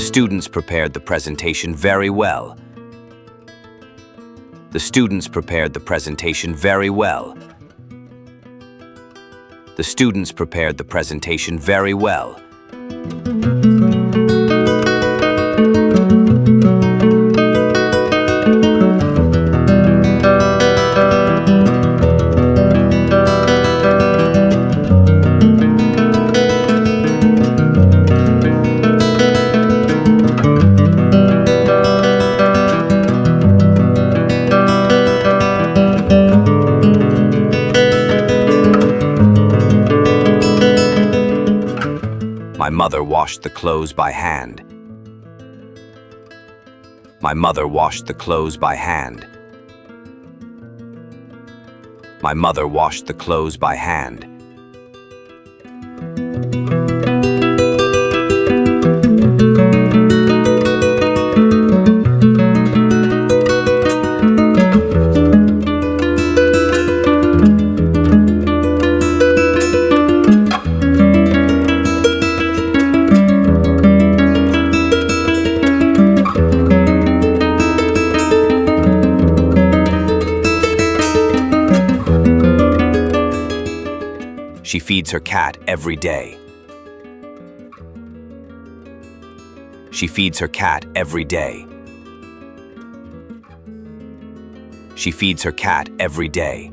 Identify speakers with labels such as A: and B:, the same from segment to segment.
A: students prepared the presentation very well. The students prepared the presentation very well. The students prepared the presentation very well. My mother washed the clothes by hand. My mother washed the clothes by hand. My mother washed the clothes by hand. She feeds her cat every day. She feeds her cat every day. She feeds her cat every day.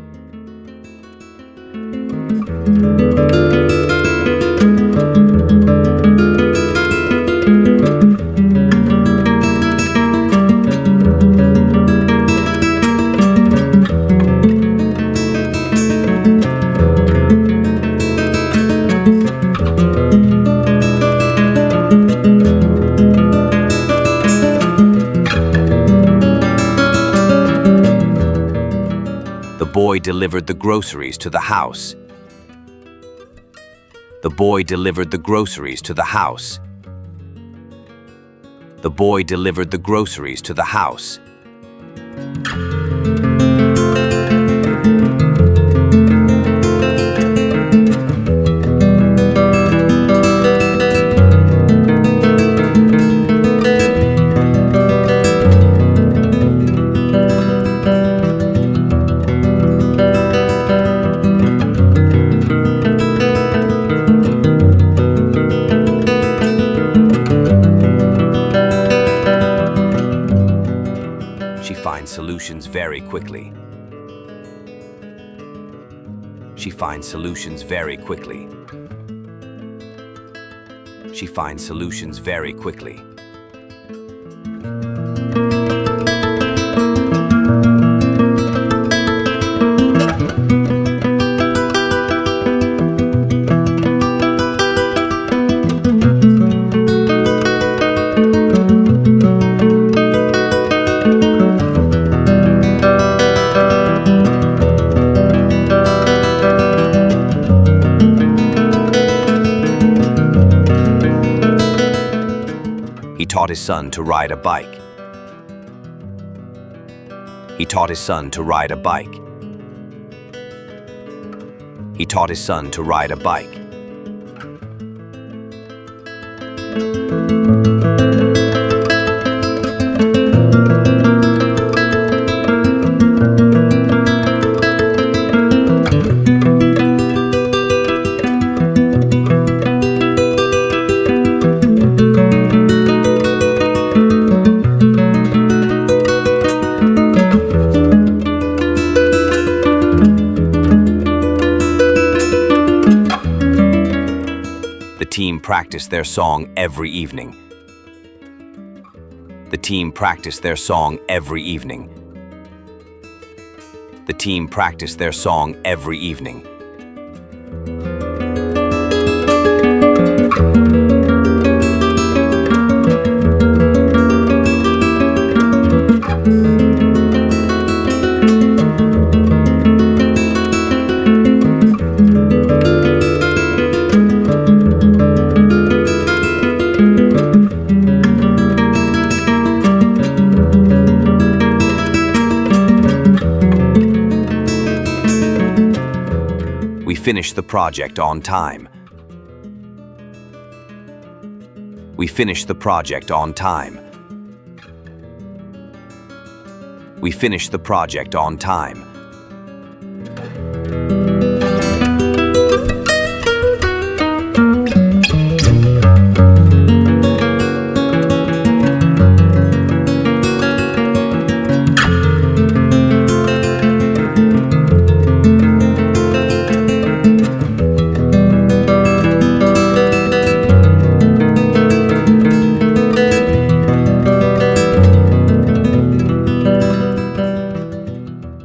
A: The boy delivered the groceries to the house. The boy delivered the groceries to the house. The boy delivered the groceries to the house. She finds solutions very quickly. She finds solutions very quickly. She finds solutions very quickly. He taught his son to ride a bike. He taught his son to ride a bike. He taught his son to ride a bike. The team practiced their song every evening. The team practiced their song every evening. The team practiced their song every evening. We finished the project on time. We finished the project on time. We finished the project on time.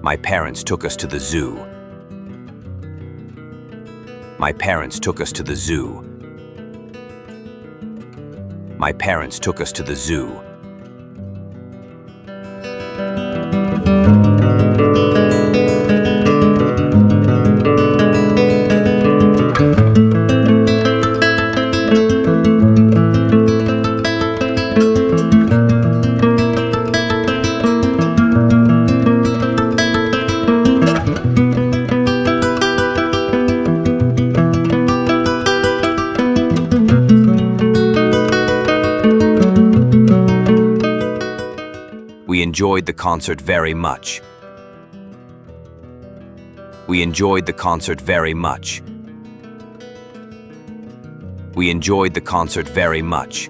A: My parents took us to the zoo. My parents took us to the zoo. My parents took us to the zoo. We enjoyed the concert very much. We enjoyed the concert very much. We enjoyed the concert very much.